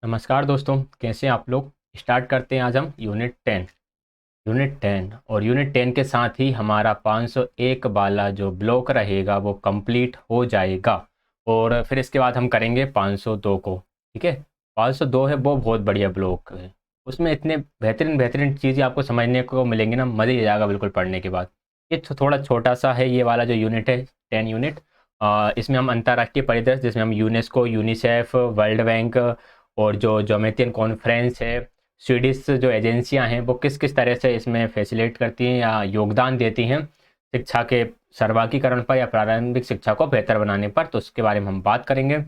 नमस्कार दोस्तों, कैसे हैं आप लोग। स्टार्ट करते हैं आज हम यूनिट 10 और यूनिट 10 के साथ ही हमारा 501 वाला जो ब्लॉक रहेगा वो कंप्लीट हो जाएगा। और फिर इसके बाद हम करेंगे 502 को। ठीक है, 502 है वो बहुत बढ़िया ब्लॉक है। उसमें इतने बेहतरीन बेहतरीन चीज़ें आपको समझने को मिलेंगी ना, मज़ा ही आ जाएगा बिल्कुल पढ़ने के बाद। ये थोड़ा छोटा सा है ये वाला जो यूनिट है, 10 यूनिट। इसमें हम अंतर्राष्ट्रीय परिदृश्य जिसमें हम यूनेस्को, यूनिसेफ, वर्ल्ड बैंक और जो ज्योमेट्रियन कॉन्फ्रेंस है, स्वीडिश जो एजेंसियां हैं वो किस किस तरह से इसमें फैसिलिटेट करती हैं या योगदान देती हैं शिक्षा के सर्वांगीकरण पर या प्रारंभिक शिक्षा को बेहतर बनाने पर, तो उसके बारे में हम बात करेंगे।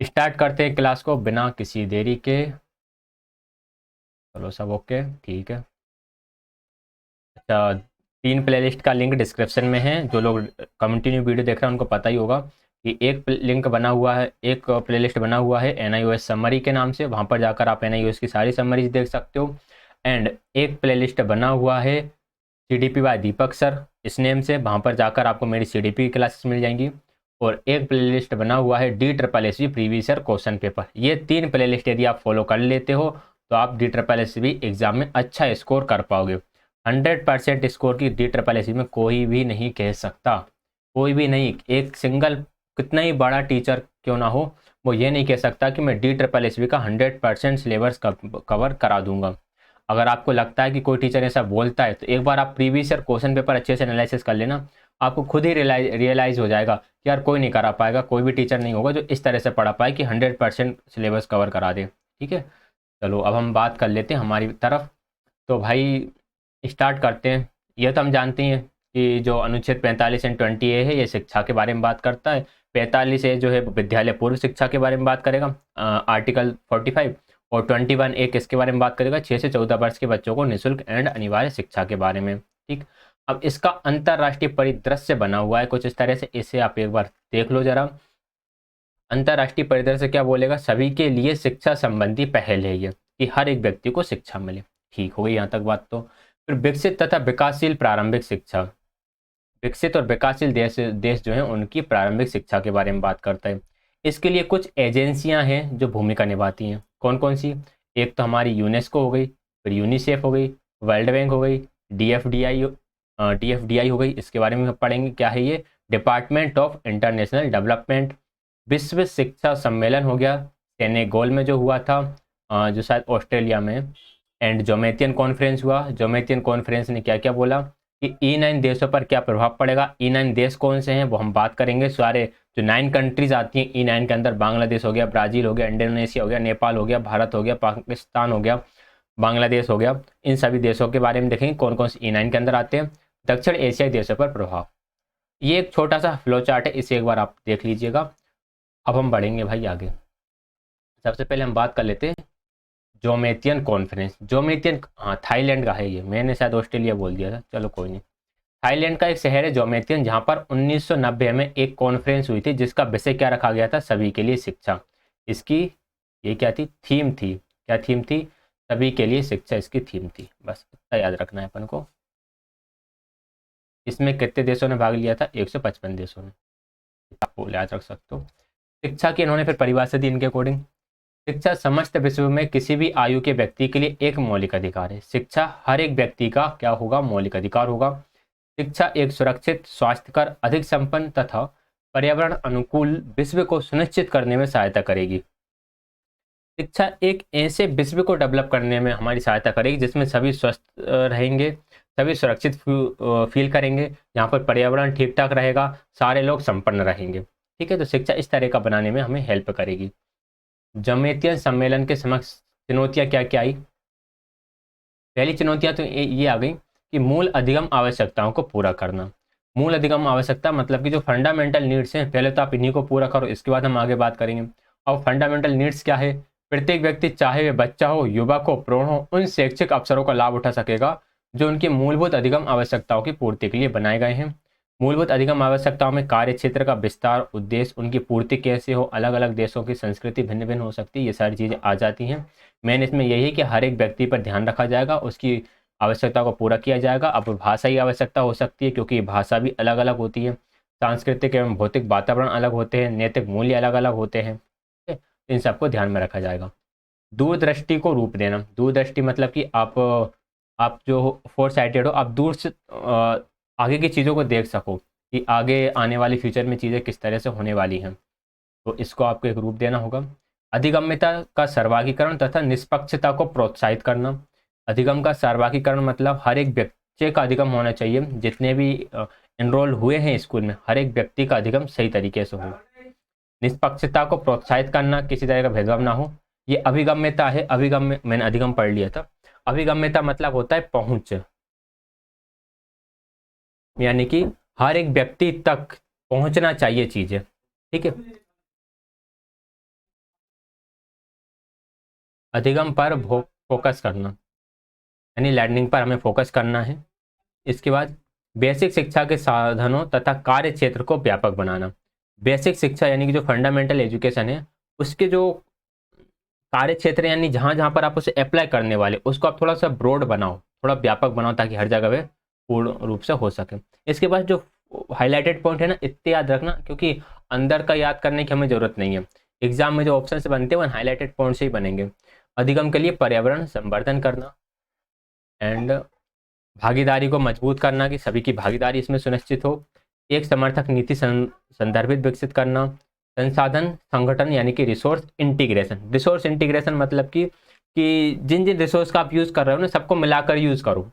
स्टार्ट करते हैं क्लास को बिना किसी देरी के। चलो सब ओके, ठीक है। अच्छा, 3 प्लेलिस्ट का लिंक डिस्क्रिप्शन में है। जो लोग कंटिन्यू वीडियो देख रहे हैं उनको पता ही होगा कि एक लिंक बना हुआ है, एक प्लेलिस्ट बना हुआ है NIOS समरी के नाम से। वहाँ पर जाकर आप NIOS की सारी समरीज देख सकते हो। एंड एक प्लेलिस्ट बना हुआ है CDP बाय दीपक सर इस नेम से, वहाँ पर जाकर आपको मेरी CDP की क्लासेस मिल जाएंगी। और एक प्लेलिस्ट बना हुआ है DSSS previous year question paper. ये 3 प्लेलिस्ट यदि आप फॉलो कर लेते हो तो आप DSSS एग्जाम में अच्छा स्कोर कर पाओगे। 100% स्कोर की DSSS में कोई भी नहीं कह सकता, कोई भी नहीं। एक सिंगल कितना ही बड़ा टीचर क्यों ना हो, वो ये नहीं कह सकता कि मैं DSSS का 100% सिलेबस कवर करा दूंगा। अगर आपको लगता है कि कोई टीचर ऐसा बोलता है तो एक बार आप प्रीवियस ईयर क्वेश्चन पेपर अच्छे से एनालिसिस कर लेना। आपको खुद ही रियलाइज हो जाएगा कि यार कोई नहीं करा पाएगा, कोई भी टीचर नहीं होगा जो इस तरह से पढ़ा पाए कि 100% सिलेबस कवर करा दे। ठीक है, चलो अब हम बात कर लेते हैं हमारी तरफ। तो भाई स्टार्ट करते हैं। यह तो हम जानते हैं कि जो अनुच्छेद 45 एंड 20A है ये शिक्षा के बारे में बात करता है। 45A जो है विद्यालय पूर्व शिक्षा के बारे में बात करेगा, आर्टिकल 45। और 21A किसके बारे में बात करेगा, 6 से 14 वर्ष के बच्चों को निःशुल्क एंड अनिवार्य शिक्षा के बारे में। ठीक, अब इसका अंतर्राष्ट्रीय परिदृश्य बना हुआ है कुछ इस तरह से, इसे आप एक बार देख लो जरा। अंतर्राष्ट्रीय परिदृश्य क्या बोलेगा, सभी के लिए शिक्षा संबंधी पहल है ये, कि हर एक व्यक्ति को शिक्षा मिले। ठीक हो गई यहाँ तक बात। तो फिर विकसित तथा विकासशील प्रारंभिक शिक्षा, विकसित और विकासशील देश देश जो हैं उनकी प्रारंभिक शिक्षा के बारे में बात करता है। इसके लिए कुछ एजेंसियां हैं जो भूमिका निभाती हैं। कौन कौन सी, एक तो हमारी यूनेस्को हो गई, फिर यूनिसेफ हो गई, वर्ल्ड बैंक हो गई, DFDI हो गई। इसके बारे में पढ़ेंगे क्या है ये। Department of international development. विश्व शिक्षा सम्मेलन हो गया, सेनेगल में जो हुआ था, जो शायद ऑस्ट्रेलिया में। एंड जोमेथियन कॉन्फ्रेंस हुआ। जोमेथियन कॉन्फ्रेंस ने क्या क्या बोला कि E9 देशों पर क्या प्रभाव पड़ेगा। E9 देश कौन से हैं वो हम बात करेंगे। सारे जो 9 कंट्रीज आती हैं E9 के अंदर, बांग्लादेश हो गया, ब्राज़ील हो गया, इंडोनेशिया हो गया, नेपाल हो गया, भारत हो गया, पाकिस्तान हो गया, बांग्लादेश हो गया। इन सभी देशों के बारे में देखेंगे कौन कौन से E9 के अंदर आते हैं। दक्षिण एशियाई देशों पर प्रभाव, ये एक छोटा सा फ्लो चार्ट है, इसे एक बार आप देख लीजिएगा। अब हम बढ़ेंगे भाई आगे। सबसे पहले हम बात कर लेते हैं जोमेथियन कॉन्फ्रेंस। जोमेथियन, हाँ थाईलैंड का है ये, मैंने शायद ऑस्ट्रेलिया बोल दिया था, चलो कोई नहीं। थाईलैंड का एक शहर है जोमेथियन, जहाँ पर 1990 में एक कॉन्फ्रेंस हुई थी जिसका विषय क्या रखा गया था, सभी के लिए शिक्षा। इसकी ये क्या थी, थीम थी। क्या थीम थी, सभी के लिए शिक्षा इसकी थीम थी। बस इतना याद रखना है अपन को। इसमें कितने देशों ने भाग लिया था, 155 देशों ने, आप याद रख सकते हो। शिक्षा की इन्होंने फिर परिभाषा दी इनके अकॉर्डिंग। शिक्षा समस्त विश्व में किसी भी आयु के व्यक्ति के लिए एक मौलिक अधिकार है। शिक्षा हर एक व्यक्ति का क्या होगा, मौलिक अधिकार होगा। शिक्षा एक सुरक्षित, स्वास्थ्यकर, अधिक संपन्न तथा पर्यावरण अनुकूल विश्व को सुनिश्चित करने में सहायता करेगी। शिक्षा एक ऐसे विश्व को डेवलप करने में हमारी सहायता करेगी जिसमें सभी स्वस्थ रहेंगे, सभी सुरक्षित फील करेंगे, जहाँ पर पर्यावरण ठीक ठाक रहेगा, सारे लोग संपन्न रहेंगे। ठीक है, तो शिक्षा इस तरह का बनाने में हमें हेल्प करेगी। जमेतियन सम्मेलन के समक्ष चुनौतियाँ क्या क्या आई। पहली चुनौतियाँ तो ये आ गई कि मूल अधिगम आवश्यकताओं को पूरा करना। मूल अधिगम आवश्यकता मतलब कि जो फंडामेंटल नीड्स हैं, पहले तो आप इन्हीं को पूरा करो, इसके बाद हम आगे बात करेंगे। और फंडामेंटल नीड्स क्या है, प्रत्येक व्यक्ति चाहे वह बच्चा हो, युवक हो, प्रौढ़ हो, उन शैक्षिक अवसरों का लाभ उठा सकेगा जो उनकी मूलभूत अधिगम आवश्यकताओं की पूर्ति के लिए बनाए गए हैं। मूलभूत अधिगम आवश्यकताओं में कार्य क्षेत्र का विस्तार, उद्देश्य, उनकी पूर्ति कैसे हो, अलग अलग देशों की संस्कृति भिन्न भिन्न हो सकती है, ये सारी चीज़ें आ जाती हैं। मेन इसमें यही है कि हर एक व्यक्ति पर ध्यान रखा जाएगा, उसकी आवश्यकता को पूरा किया जाएगा। अब भाषा की आवश्यकता हो सकती है क्योंकि भाषा भी अलग अलग होती है, सांस्कृतिक एवं भौतिक वातावरण अलग होते हैं, नैतिक मूल्य अलग अलग होते हैं। ठीक है? इन सबको ध्यान में रखा जाएगा। दूरदृष्टि को रूप देना। दूरदृष्टि मतलब कि आप जो फोर साइटेड हो, आप दूर से आगे की चीज़ों को देख सको कि आगे आने वाली फ्यूचर में चीज़ें किस तरह से होने वाली हैं, तो इसको आपको एक रूप देना होगा। अधिगम्यता का सर्वांगीकरण तथा निष्पक्षता को प्रोत्साहित करना। अधिगम का सर्वांगीकरण मतलब हर एक बच्चे का अधिगम होना चाहिए, जितने भी एनरोल हुए हैं स्कूल में हर एक व्यक्ति का अधिगम सही तरीके से हो। निष्पक्षता को प्रोत्साहित करना, किसी तरह का भेदभाव ना हो, ये अभिगम्यता है। अभिगम्य मैंने अधिगम पढ़ लिया था। अभिगम्यता मतलब होता है पहुंच, यानी कि हर एक व्यक्ति तक पहुंचना चाहिए चीजें, ठीक है। अधिगम पर फोकस करना, यानी लर्निंग पर हमें फोकस करना है। इसके बाद बेसिक शिक्षा के साधनों तथा कार्य क्षेत्र को व्यापक बनाना। बेसिक शिक्षा यानी कि जो फंडामेंटल एजुकेशन है, उसके जो कार्य क्षेत्र यानी जहाँ जहाँ पर आप उसे अप्लाई करने वाले, उसको आप थोड़ा सा ब्रॉड बनाओ, थोड़ा व्यापक बनाओ, ताकि हर जगह पे पूर्ण रूप से हो सके। इसके बाद जो हाईलाइटेड पॉइंट है ना, इतने याद रखना, क्योंकि अंदर का याद करने की हमें जरूरत नहीं है। एग्जाम में जो ऑप्शन से बनते हैं वो हाईलाइटेड पॉइंट से ही बनेंगे। अधिगम के लिए पर्यावरण संवर्धन करना एंड भागीदारी को मजबूत करना, कि सभी की भागीदारी इसमें सुनिश्चित हो। एक समर्थक नीति संदर्भित विकसित करना। संसाधन संगठन यानी कि रिसोर्स इंटीग्रेशन। रिसोर्स इंटीग्रेशन मतलब कि जिन जिन रिसोर्स का आप यूज़ कर रहे हो ना, सबको मिलाकर यूज़ करो।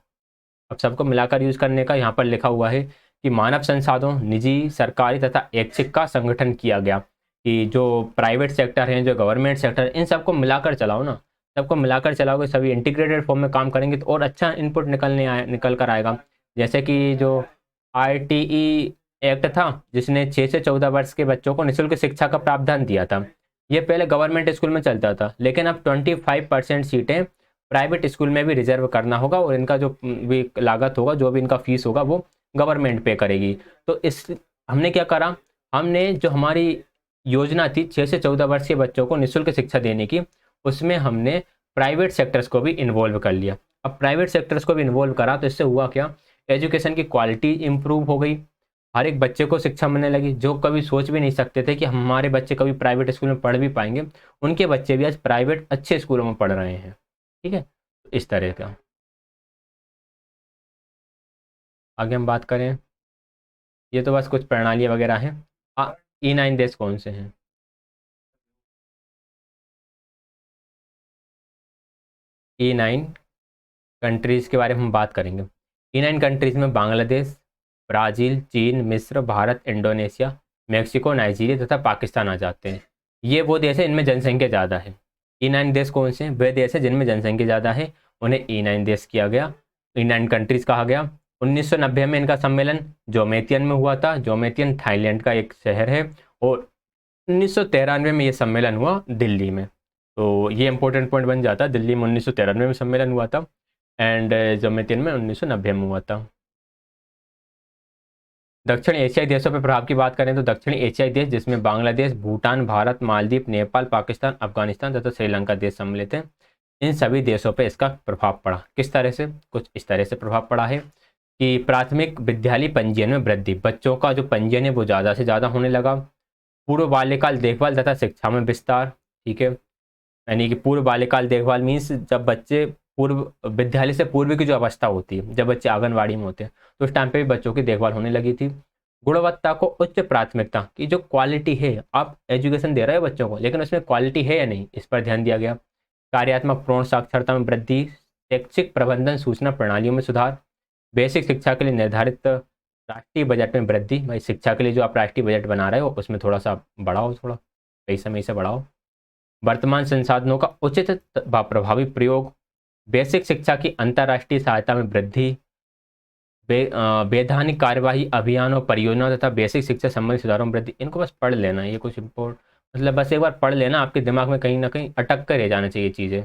अब सबको मिलाकर यूज़ करने का यहाँ पर लिखा हुआ है कि मानव संसाधनों, निजी, सरकारी तथा ऐच्छिक का संगठन किया गया, कि जो प्राइवेट सेक्टर हैं, जो गवर्नमेंट सेक्टर, इन सबको मिलाकर चलाओ ना। सबको मिलाकर चलाओगे, सभी इंटीग्रेटेड फॉर्म में काम करेंगे तो और अच्छा इनपुट निकल कर आएगा। जैसे कि जो RTE एक्ट था, जिसने 6 से 14 वर्ष के बच्चों को निःशुल्क शिक्षा का प्रावधान दिया था। ये पहले गवर्नमेंट स्कूल में चलता था, लेकिन अब 25% सीटें प्राइवेट स्कूल में भी रिजर्व करना होगा, और इनका जो भी लागत होगा, जो भी इनका फीस होगा, वो गवर्नमेंट पे करेगी। तो इस हमने क्या करा, हमने जो हमारी योजना थी 6 से 14 वर्ष के बच्चों को निःशुल्क शिक्षा देने की, उसमें हमने प्राइवेट सेक्टर्स को भी इन्वॉल्व कर लिया। अब प्राइवेट सेक्टर्स को भी इन्वॉल्व करा तो इससे हुआ क्या, एजुकेशन की क्वालिटी इंप्रूव हो गई, हर एक बच्चे को शिक्षा मिलने लगी। जो कभी सोच भी नहीं सकते थे कि हमारे बच्चे कभी प्राइवेट स्कूल में पढ़ भी पाएंगे, उनके बच्चे भी आज प्राइवेट अच्छे स्कूलों में पढ़ रहे हैं, ठीक है। इस तरह का आगे हम बात करें, ये तो बस कुछ प्रणालियाँ वगैरह हैं। E9 देश कौन से हैं? E9 कंट्रीज़ के बारे में हम बात करेंगे। E9 कंट्रीज़ में बांग्लादेश, ब्राज़ील, चीन, मिस्र, भारत, इंडोनेशिया, मेक्सिको, नाइजीरिया तथा पाकिस्तान आ जाते हैं। ये वो देश है इनमें जनसंख्या ज़्यादा है। E9 देश कौन से हैं? वे देश है जिनमें जनसंख्या ज़्यादा है, उन्हें E9 देश किया गया, E9 कंट्रीज़ कहा गया। 1990 में इनका सम्मेलन जोमेतियन में हुआ था। जोमेतियन थाईलैंड का एक शहर है, और 1993 में ये सम्मेलन हुआ दिल्ली में। तो ये इंपॉर्टेंट पॉइंट बन जाता है, दिल्ली में 1993 में सम्मेलन हुआ था, एंड जोमेतियन में 1990 में हुआ था। दक्षिण एशियाई देशों पर प्रभाव की बात करें तो दक्षिण एशियाई देश, जिसमें बांग्लादेश, भूटान, भारत, मालदीव, नेपाल, पाकिस्तान, अफगानिस्तान तथा श्रीलंका देश सम्मिलित हैं, इन सभी देशों पर इसका प्रभाव पड़ा। किस तरह से? कुछ इस तरह से प्रभाव पड़ा है कि प्राथमिक विद्यालय पंजीयन में वृद्धि, बच्चों का जो पंजीयन है वो ज़्यादा से ज़्यादा होने लगा। पूर्व बाल्यकाल देखभाल तथा शिक्षा में विस्तार, ठीक है, यानी कि पूर्व बाल्यकाल देखभाल मीन्स जब बच्चे पूर्व विद्यालय से पूर्व की जो अवस्था होती है, जब बच्चे आंगनवाड़ी में होते हैं, तो उस टाइम पे भी बच्चों की देखभाल होने लगी थी। गुणवत्ता को उच्च प्राथमिकता, की जो क्वालिटी है, आप एजुकेशन दे रहे हो बच्चों को, लेकिन उसमें क्वालिटी है या नहीं, इस पर ध्यान दिया गया। कार्यात्मक पूर्ण साक्षरता में वृद्धि, शैक्षिक प्रबंधन सूचना प्रणालियों में सुधार, बेसिक शिक्षा के लिए निर्धारित राष्ट्रीय बजट में वृद्धि। भाई शिक्षा के लिए जो आप राष्ट्रीय बजट बना रहे हो उसमें थोड़ा सा बढ़ाओ, थोड़ा पैसा में से बढ़ाओ। वर्तमान संसाधनों का उचित व प्रभावी प्रयोग, बेसिक शिक्षा की अंतर्राष्ट्रीय सहायता में वृद्धि, वैधानिक कार्यवाही अभियान और परियोजना तथा बेसिक शिक्षा संबंधी सुधारों में वृद्धि। इनको बस पढ़ लेना, ये कुछ इम्पोर्ट मतलब बस एक बार पढ़ लेना, आपके दिमाग में कहीं ना कहीं अटक कर रह जाना चाहिए चीज़ें।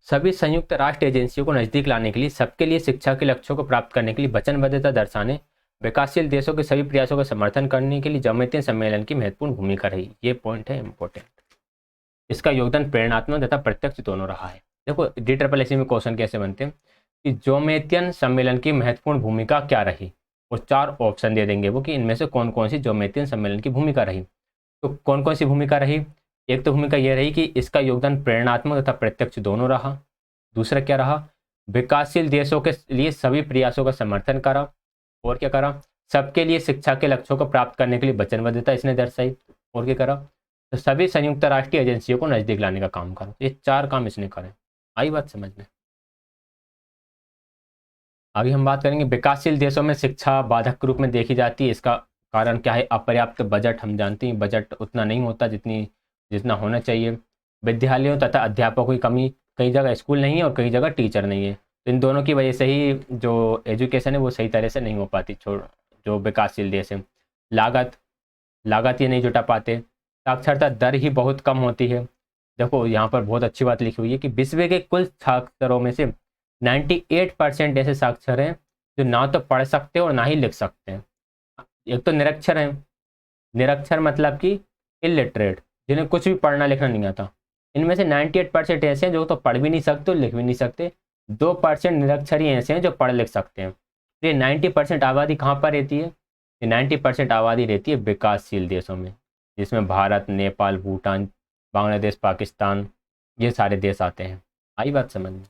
सभी संयुक्त राष्ट्र एजेंसियों को नजदीक लाने के लिए, सबके लिए शिक्षा के लक्ष्यों को प्राप्त करने के लिए वचनबद्धता दर्शाने, विकासशील देशों के सभी प्रयासों का समर्थन करने के लिए जमैती सम्मेलन की महत्वपूर्ण भूमिका रही। ये पॉइंट है इंपॉर्टेंट। इसका योगदान प्रेरणात्मक तथा प्रत्यक्ष दोनों रहा है। देखो DSSC में क्वेश्चन कैसे बनते हैं कि जोमेतियन सम्मेलन की महत्वपूर्ण भूमिका क्या रही, और 4 ऑप्शन दे देंगे वो कि इनमें से कौन कौन सी जोमेतियन सम्मेलन की भूमिका रही। तो कौन कौन सी भूमिका रही? एक तो भूमिका यह रही कि इसका योगदान प्रेरणात्मक तथा प्रत्यक्ष दोनों रहा। दूसरा क्या रहा, विकासशील देशों के लिए सभी प्रयासों का समर्थन करा। और क्या करा, सबके लिए शिक्षा के लक्ष्यों को प्राप्त करने के लिए वचनबद्धता इसने दर्शाई। और क्या करा, तो सभी संयुक्त राष्ट्रीय एजेंसियों को नजदीक लाने का काम करा। ये 4 काम इसने करे। आई बात समझ में। आगे हम बात करेंगे, विकासशील देशों में शिक्षा बाधक के रूप में देखी जाती है। इसका कारण क्या है, अपर्याप्त बजट। हम जानते हैं बजट उतना नहीं होता जितना होना चाहिए। विद्यालयों तथा अध्यापकों की कमी, कई जगह स्कूल नहीं है और कई जगह टीचर नहीं है। तो इन दोनों की वजह से ही जो एजुकेशन है वो सही तरह से नहीं हो पाती जो विकासशील देश है। लागत ये नहीं जुटा पाते। साक्षरता दर ही बहुत कम होती है। देखो यहाँ पर बहुत अच्छी बात लिखी हुई है कि विश्व के कुल साक्षरों में से 98% ऐसे साक्षर हैं जो ना तो पढ़ सकते और ना ही लिख सकते हैं। एक तो निरक्षर हैं, निरक्षर मतलब कि इलिटरेट, जिन्हें कुछ भी पढ़ना लिखना नहीं आता। इनमें से 98% ऐसे हैं जो तो पढ़ भी नहीं सकते और लिख भी नहीं सकते। 2% निरक्षर ही ऐसे हैं जो पढ़ लिख सकते हैं। ये 90% आबादी कहाँ पर रहती है, ये 90% आबादी रहती है विकासशील देशों में, जिसमें भारत, नेपाल, भूटान, बांग्लादेश, पाकिस्तान, ये सारे देश आते हैं। आई बात समझ में।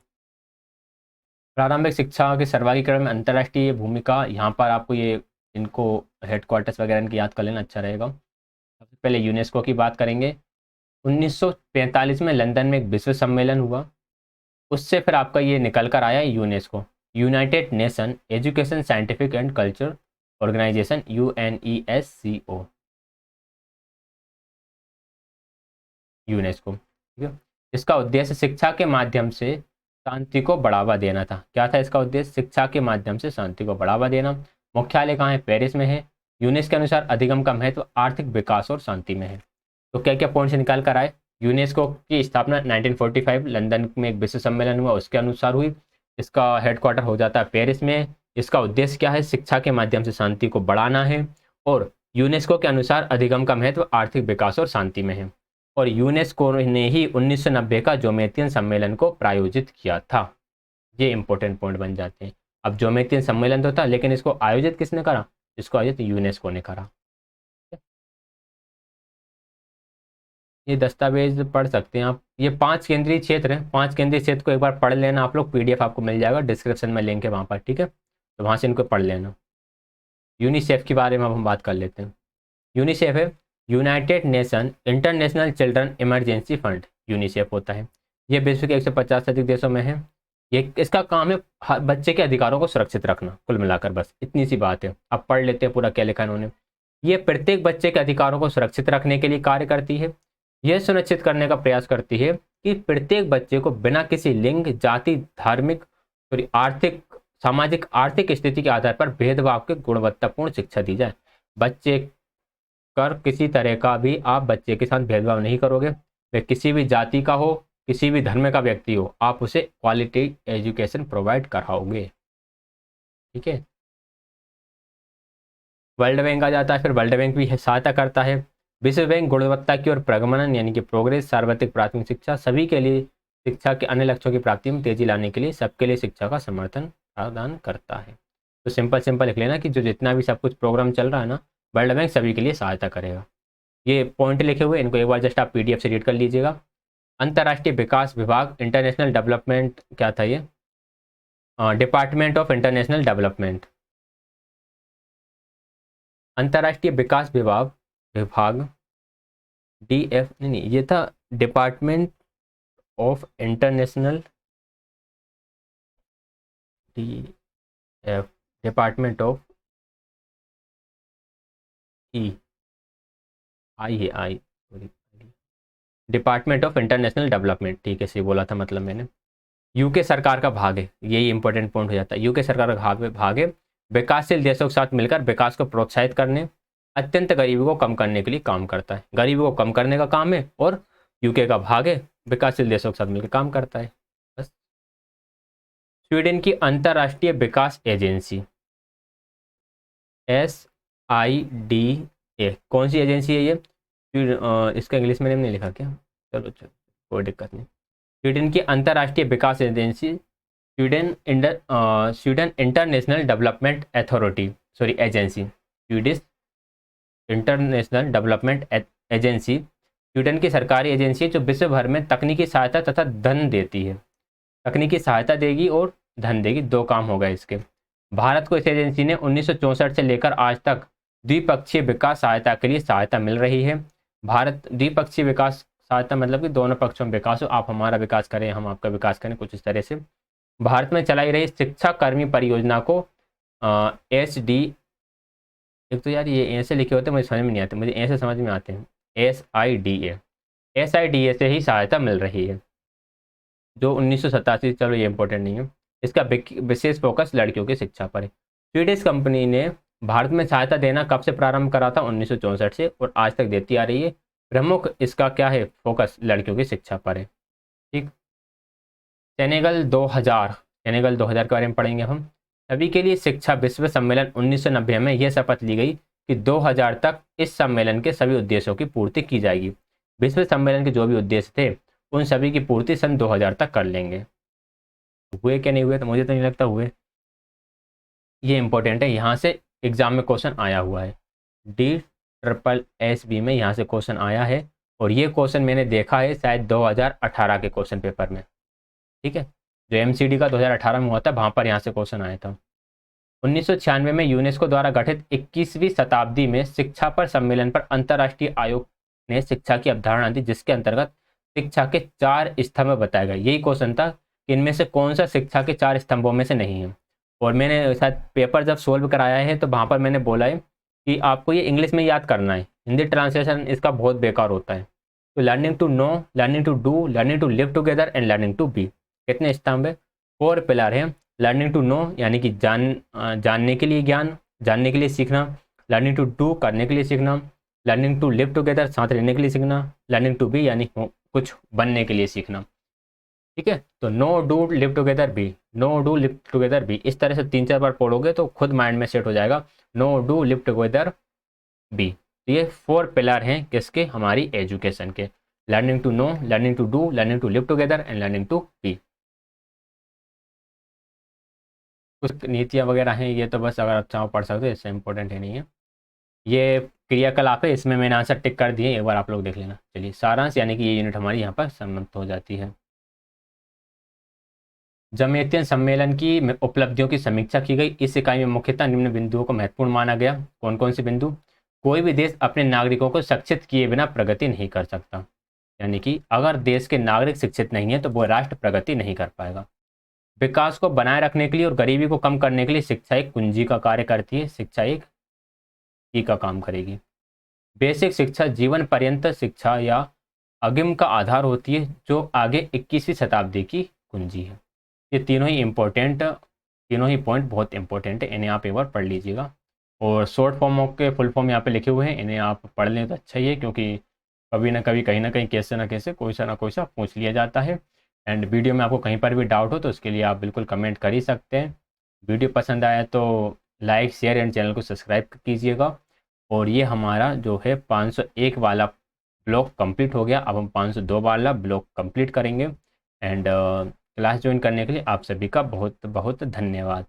प्रारंभिक शिक्षा के सर्वांगीकरण में अंतर्राष्ट्रीय भूमिका, यहाँ पर आपको ये इनको हेडक्वार्टर्स वगैरह इनकी याद कर लेना अच्छा रहेगा। सबसे पहले यूनेस्को की बात करेंगे। 1945 में लंदन में एक विश्व सम्मेलन हुआ, उससे फिर आपका ये निकल कर आया UNESCO, United nation education scientific and culture organisation, UNESCO, UNESCO. ठीक है, इसका उद्देश्य शिक्षा के माध्यम से शांति को बढ़ावा देना था। क्या था इसका उद्देश्य, शिक्षा के माध्यम से शांति को बढ़ावा देना। मुख्यालय कहाँ है, पेरिस में है। यूनेस्को के अनुसार अधिगम का महत्व आर्थिक विकास और शांति में है। तो क्या क्या पॉइंट से निकाल कर आए, यूनेस्को की स्थापना 1945 लंदन में एक विश्व सम्मेलन हुआ, उसके अनुसार हुई। इसका हेडक्वार्टर हो जाता है पेरिस में। इसका उद्देश्य क्या है, शिक्षा के माध्यम से शांति को बढ़ाना है। और यूनेस्को के अनुसार अधिगम का महत्व आर्थिक विकास और शांति में है। और यूनेस्को ने ही 1990 का जोमेतियन सम्मेलन को प्रायोजित किया था। ये इंपॉर्टेंट पॉइंट बन जाते हैं। अब जोमेतियन सम्मेलन तो था, लेकिन इसको आयोजित किसने करा, इसको आयोजित यूनेस्को ने करा। ये दस्तावेज पढ़ सकते हैं आप। ये 5 केंद्रीय क्षेत्र हैं। 5 केंद्रीय क्षेत्र को एक बार पढ़ लेना आप लोग, PDF आपको मिल जाएगा, डिस्क्रिप्शन में लिंक है वहाँ पर। ठीक है, तो वहाँ से इनको पढ़ लेना। यूनिसेफ के बारे में अब हम बात कर लेते हैं। यूनिसेफ है United nation international children emergency fund, UNICEF होता है। ये विश्व के 150 से अधिक देशों में है। ये इसका काम है बच्चे के अधिकारों को सुरक्षित रखना। कुल मिलाकर बस इतनी सी बात है। अब पढ़ लेते हैं पूरा क्या लिखा इन्होंने। ये प्रत्येक बच्चे के अधिकारों को सुरक्षित रखने के लिए कार्य करती है। यह सुनिश्चित करने का प्रयास करती है कि प्रत्येक बच्चे को बिना किसी लिंग, जाति, धार्मिक, आर्थिक, सामाजिक, आर्थिक स्थिति के आधार पर भेदभाव के गुणवत्तापूर्ण शिक्षा दी जाए। बच्चे कर किसी तरह का भी आप बच्चे के साथ भेदभाव नहीं करोगे, वह किसी भी जाति का हो, किसी भी धर्म का व्यक्ति हो, आप उसे क्वालिटी एजुकेशन प्रोवाइड कराओगे। ठीक है, वर्ल्ड बैंक आ जाता है। फिर वर्ल्ड बैंक भी सहायता करता है। विश्व बैंक गुणवत्ता की और प्रगमन यानी कि प्रोग्रेस, सार्वत्रिक प्राथमिक शिक्षा, सभी के लिए शिक्षा के अन्य लक्ष्यों की प्राप्ति में तेजी लाने के लिए सबके लिए शिक्षा का समर्थन प्रदान करता है। तो सिंपल सिंपल लिख लेना कि जो जितना भी सब कुछ प्रोग्राम चल रहा है ना, वर्ल्ड बैंक सभी के लिए सहायता करेगा। ये पॉइंट लिखे हुए, इनको एक बार जस्ट आप PDF से रीड कर लीजिएगा। अंतर्राष्ट्रीय विकास विभाग, इंटरनेशनल डेवलपमेंट, क्या था ये, डिपार्टमेंट ऑफ इंटरनेशनल डेवलपमेंट, अंतर्राष्ट्रीय विकास विभाग DF नहीं, ये था department of international, DF department of I department of international development. ठीक है, सही बोला था मतलब मैंने। यूके सरकार का भाग है, यही इंपॉर्टेंट पॉइंट हो जाता है। यूके सरकार का भाग है, विकासशील देशों के साथ मिलकर विकास को प्रोत्साहित करने, अत्यंत गरीबी को कम करने के लिए काम करता है। गरीबी को कम करने का काम है और यूके का भाग है, विकासशील देशों के साथ मिलकर काम करता है। बस। स्वीडन की अंतर्राष्ट्रीय विकास एजेंसी SIDA, कौन सी एजेंसी है ये, इसका इंग्लिश में नेम नहीं लिखा क्या, चलो कोई दिक्कत नहीं। स्वीडन की अंतर्राष्ट्रीय विकास agency Sweden international development authority, agency, Swedish international development agency Sweden की सरकारी एजेंसी है जो विश्व भर में तकनीकी सहायता तथा धन देती है। तकनीकी सहायता देगी और धन देगी, दो काम हो गए इसके। भारत को इस एजेंसी ने 1964 से लेकर आज तक द्विपक्षीय विकास सहायता के लिए सहायता मिल रही है। भारत द्विपक्षीय विकास सहायता मतलब कि दोनों पक्षों में विकास हो, आप हमारा विकास करें हम आपका विकास करें, कुछ इस तरह से। भारत में चलाई रही शिक्षा कर्मी परियोजना को SD, एक तो यार ये ऐसे लिखे होते हैं मुझे समझ में नहीं आते, मुझे ऐसे समझ में आते हैं, SIDA से ही सहायता मिल रही है जो 1987, चलो ये इंपॉर्टेंट नहीं है। इसका विशेष फोकस लड़कियों की शिक्षा पर है। स्वीडिश कंपनी ने भारत में सहायता देना कब से प्रारंभ करा था? 1964 से, और आज तक देती आ रही है। प्रमुख इसका क्या है? फोकस लड़कियों की शिक्षा पर है। ठीक। सेनेगल 2000 के बारे में पढ़ेंगे हम। सभी के लिए शिक्षा विश्व सम्मेलन 1990 में यह शपथ ली गई कि 2000 तक इस सम्मेलन के सभी उद्देश्यों की पूर्ति की जाएगी। विश्व सम्मेलन के जो भी उद्देश्य थे उन सभी की पूर्ति सन 2000 तक कर लेंगे। हुए क्या नहीं हुए? तो मुझे तो नहीं लगता हुए। ये इंपॉर्टेंट है, यहाँ से एग्जाम में क्वेश्चन आया हुआ है, DSSB में यहाँ से क्वेश्चन आया है, और ये क्वेश्चन मैंने देखा है शायद 2018 के क्वेश्चन पेपर में। ठीक है, जो MCD का 2018 में हुआ था वहाँ पर यहाँ से क्वेश्चन आया था। 1996 में यूनेस्को द्वारा गठित 21वीं शताब्दी में शिक्षा पर सम्मेलन पर अंतर्राष्ट्रीय आयोग ने शिक्षा की अवधारणा दी, जिसके अंतर्गत शिक्षा के 4 स्तंभ बताए गए। यही क्वेश्चन था कि इनमें से कौन सा शिक्षा के 4 स्तंभों में से नहीं है। और मैंने शायद पेपर जब सोल्व कराया है तो वहाँ पर मैंने बोला है कि आपको ये इंग्लिश में याद करना है, हिंदी ट्रांसलेशन इसका बहुत बेकार होता है। तो learning to know, learning to do, learning to live together and learning to be, कितने स्तंभ है? 4 पिलर है। लर्निंग टू नो यानी कि जानने के लिए ज्ञान, जानने के लिए सीखना। लर्निंग टू डू करने के लिए सीखना। लर्निंग टू लिव टुगेदर साथ रहने के लिए सीखना। लर्निंग टू बी यानी कुछ बनने के लिए सीखना। ठीक है, तो know do live together be, know do live together be, इस तरह से 3-4 बार पढ़ोगे तो खुद माइंड में सेट हो जाएगा, know do live together be. तो ये 4 पिलर हैं किसके? हमारी एजुकेशन के। Learning to know, learning to do, learning to live together and learning to be. कुछ नीतियाँ वगैरह हैं, ये तो बस अगर आप चाहो पढ़ सकते हो, इससे इंपॉर्टेंट है नहीं है। ये क्रियाकलाप है, इसमें मैंने आंसर टिक कर दिए, एक बार आप लोग देख लेना। चलिए सारांश, यानी कि ये यूनिट हमारी यहाँ पर समाप्त हो जाती है। जमैतियन सम्मेलन की उपलब्धियों की समीक्षा की गई। इस इकाई में मुख्यतः निम्न बिंदुओं को महत्वपूर्ण माना गया। कौन कौन से बिंदु? कोई भी देश अपने नागरिकों को शिक्षित किए बिना प्रगति नहीं कर सकता, यानी कि अगर देश के नागरिक शिक्षित नहीं है तो वो राष्ट्र प्रगति नहीं कर पाएगा। विकास को बनाए रखने के लिए और गरीबी को कम करने के लिए शिक्षा एक कुंजी का कार्य करती है, शिक्षा एक की का काम करेगी। बेसिक शिक्षा जीवन पर्यंत शिक्षा या अगिम का आधार होती है, जो आगे 21वीं शताब्दी की कुंजी है। ये तीनों ही पॉइंट बहुत इंपॉर्टेंट है, इन्हें आप एक बार पढ़ लीजिएगा। और शॉर्ट फॉर्म के फुल फॉर्म यहाँ पे लिखे हुए हैं, इन्हें आप पढ़ लें तो अच्छा ही है, क्योंकि कभी ना कभी कहीं ना कहीं कैसे ना कैसे कोई सा पूछ लिया जाता है। एंड वीडियो में आपको कहीं पर भी डाउट हो तो उसके लिए आप बिल्कुल कमेंट कर ही सकते हैं। वीडियो पसंद आया तो लाइक शेयर एंड चैनल को सब्सक्राइब कीजिएगा। और ये हमारा जो है 501 वाला ब्लॉक कंप्लीट हो गया, अब हम 502 वाला ब्लॉक कंप्लीट करेंगे। एंड क्लास ज्वाइन करने के लिए आप सभी का बहुत बहुत धन्यवाद।